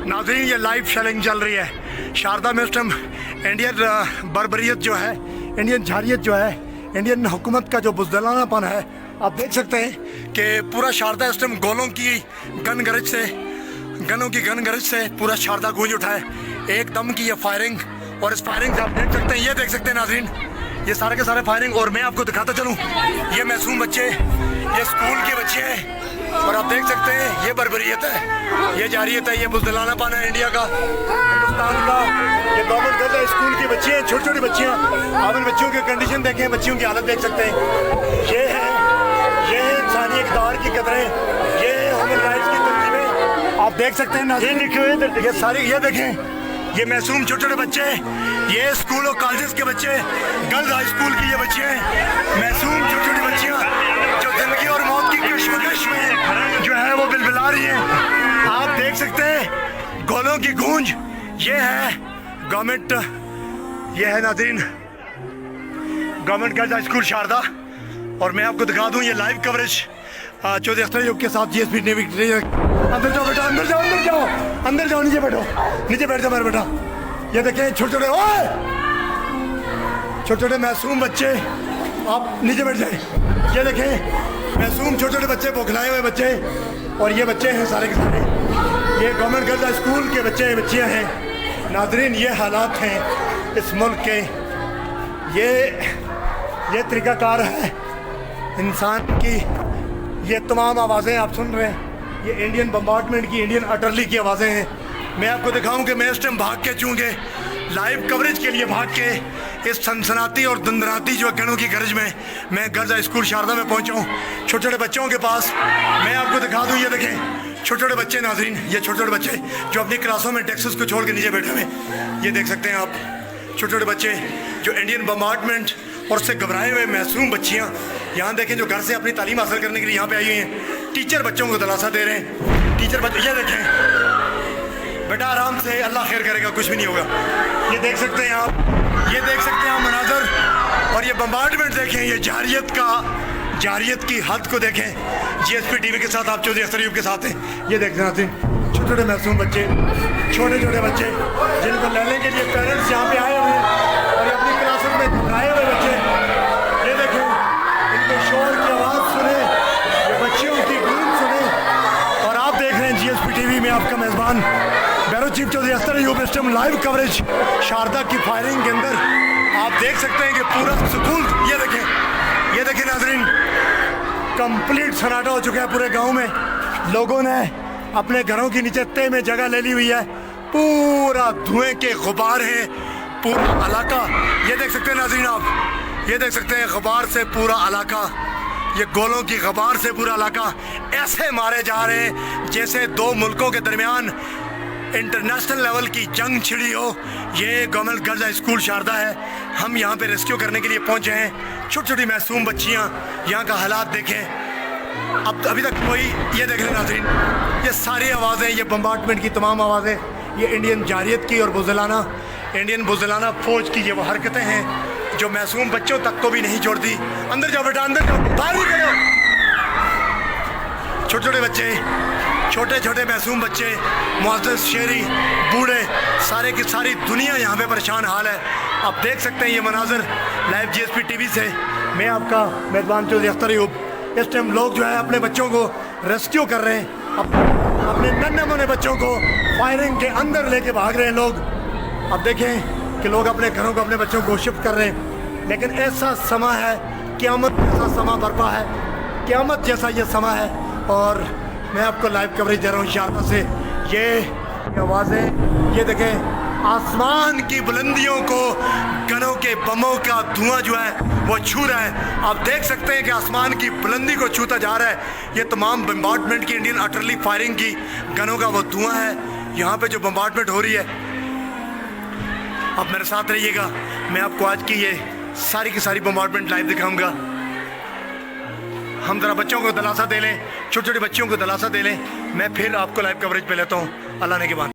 नाज़रीन ये live shelling चल रही है शारदा में इस टाइम। इंडियन बर्बरियत जो है, इंडियन जारियत जो है, इंडियन हुकूमत का जो बुज़दिलानापन है, आप देख सकते हैं कि पूरा शारदा इस टाइम गोलों की गन गरज से पूरा शारदा गूंज उठा है। एक दम की ये फायरिंग, और इस फायरिंग से आप देख सकते हैं, ये देख सकते हैं नाज़रीन, ये सारे के सारे फायरिंग। और मैं आपको दिखाता चलूँ, ये मासूम बच्चे, ये स्कूल के बच्चे हैं, और आप देख सकते हैं ये बर्बरियत है, ये जारियत है, ये बुज़दिलानापन है इंडिया का, हिंदुस्तान का। ये गवर्नमेंट गर्ल्स स्कूल की बच्चे हैं, छोटी छोटी बच्चियाँ। आप इन बच्चियों की कंडीशन देखें, बच्चियों की हालत देख सकते हैं। ये है इंसानी इक़्तिदार की कदरें, ये है ह्यूमन राइट्स की तंजीमें। आप देख सकते हैं नाज़रीन, ये सारी, ये देखें, ये मासूम छोटे छोटे बच्चे, ये स्कूल और कॉलेज के बच्चे, गर्ल्स हाई स्कूल की ये बच्चे हैं, मासूम छोटी छोटी बच्चियाँ जो जिंदगी और मौत की कश्मकश में जो है वो बिलबिला रही हैं। आप देख सकते हैं गोलों की गूंज। ये है गवर्नमेंट, ये है नाज़रीन government girls high school Sharda. और मैं आपको दिखा दूँ ये लाइव कवरेज चौधरी अख्तर अयूब के साथ GSP टीवी। अंदर जाओ बेटा, अंदर जाओ, अंदर जाओ, नीचे बैठो, नीचे बैठ जाओ मेरे बेटा। ये देखें छोटे छोटे मासूम बच्चे, आप नीचे बैठ जाए। ये देखें मासूम छोटे छोटे बच्चे, बौखलाए हुए बच्चे, और ये बच्चे हैं सारे के सारे, ये गवर्नमेंट गर्ल्स स्कूल के बच्चे बच्चियाँ हैं। नाज़रीन ये हालात हैं इस मुल्क के, ये तरीक़ाकार है इंसान की। ये तमाम आवाज़ें आप सुन रहे हैं, ये इंडियन बम्बार्डमेंट की, इंडियन अटरली की आवाज़ें हैं। मैं आपको दिखाऊं कि मैं इस टाइम भाग के, चूँकि लाइव कवरेज के लिए भाग के इस सनसनाती और दंदराती जो गनों की गरज में मैं गर्ल्स हाई स्कूल शारदा में पहुँचा हूँ, छोटे छोटे बच्चों के पास। मैं आपको दिखा दूँ, ये देखें छोटे छोटे बच्चे नाज़रीन, ये छोटे छोटे बच्चे जो अपनी क्लासों में डेस्क्स को छोड़ के नीचे बैठे हुए, ये देख सकते हैं आप, छोटे छोटे बच्चे जो इंडियन बम्बार्डमेंट और उससे घबराए हुए मासूम बच्चियाँ। यहाँ देखें जो घर से अपनी तालीम हासिल करने के लिए यहाँ पे आई हुई हैं, टीचर बच्चों को दिलासा दे रहे हैं। टीचर बच्चे, ये देखें बेटा आराम से, अल्लाह खैर करेगा, कुछ भी नहीं होगा। ये देख सकते हैं आप, ये देख सकते हैं आप मनाजर। और ये बम्बार्डमेंट देखें, ये जारियत की हद को देखें। GSP टीवी के साथ आप चौधरी अख्तर अयूब के साथ हैं। ये देखते हैं छोटे छोटे मासूम बच्चे, छोटे छोटे बच्चे जिनको लेने के लिए पेरेंट्स यहाँ पे आए हुए हैं, और अपनी क्लासों में घबराए हुए बच्चे। ये देखें इनके शोर की आवाज़ सुने, बच्चियों की गूंज सुने। और आप देख रहे हैं GSP टीवी में आपका मेज़बान ब्यूरो चीफ चौधरी अख्तर अयूब, इस टाइम लाइव कवरेज शारदा की फायरिंग के अंदर। आप देख सकते हैं कि पूरा स्कूल, ये देखें नाज़रीन, कंप्लीट सन्नाटा हो चुका है पूरे गांव में। लोगों ने अपने घरों की नीचे तय में जगह ले ली हुई है, पूरा धुएं के गुबार है पूरा इलाका। ये देख सकते हैं नाज़रीन आप, ये देख सकते हैं गुबार से पूरा इलाका, ये गोलों की गुबार से पूरा इलाका ऐसे मारे जा रहे हैं जैसे दो मुल्कों के दरमियान इंटरनेशनल लेवल की जंग छिड़ी हो। ये government girls high school Sharda है, हम यहाँ पे रेस्क्यू करने के लिए पहुँचे हैं। छोटी छोटी मासूम बच्चियाँ, यहाँ का हालात देखें। अब अभी तक कोई, ये देख लें नाज़रीन, ये सारी आवाज़ें, ये बम्बार्डमेंट की तमाम आवाज़ें, ये इंडियन जारियत की और इंडियन बुज़दिलाना फ़ौज की ये वो हरकतें हैं जो मासूम बच्चों तक को भी नहीं छोड़ती। अंदर जाओ बेटा, अंदर जाओ, बाहर नहीं करो। छोटे छोटे बच्चे, छोटे छोटे मासूम बच्चे, मुअज़्ज़ज़ शहरी, बूढ़े, सारे की सारी दुनिया यहाँ पे परेशान हाल है। आप देख सकते हैं ये मनाज़र लाइव GSP टीवी से। मैं आपका मेज़बान चौधरी अख्तर अयूब। इस टाइम लोग जो है अपने बच्चों को रेस्क्यू कर रहे हैं, अपने नन्हे मुन्ने बच्चों को फायरिंग के अंदर लेके भाग रहे हैं लोग। अब देखें कि लोग अपने घरों को, अपने बच्चों को शिफ्ट कर रहे हैं। लेकिन ऐसा समा है, क़यामत जैसा समा बरपा है, क़यामत जैसा ये समा है। और मैं आपको लाइव कवरेज दे रहा हूँ शारदा से। ये आवाज़ें, ये देखें आसमान की बुलंदियों को गनों के बमों का धुआं जो है वो छू रहा है। आप देख सकते हैं कि आसमान की बुलंदी को छूता जा रहा है। ये तमाम बम्बार्डमेंट की, इंडियन अटरली फायरिंग की गनों का वो धुआं है यहाँ पे जो बम्बार्डमेंट हो रही है। आप मेरे साथ रहिएगा, मैं आपको आज की ये सारी की सारी बम्बार्डमेंट लाइव दिखाऊंगा। हम ज़रा बच्चों को दिलासा दे लें, छोटे छोटे बच्चियों को दिलासा दे लें। मैं फिर आपको लाइव कवरेज पे लेता हूँ, अल्लाह ने के बाद।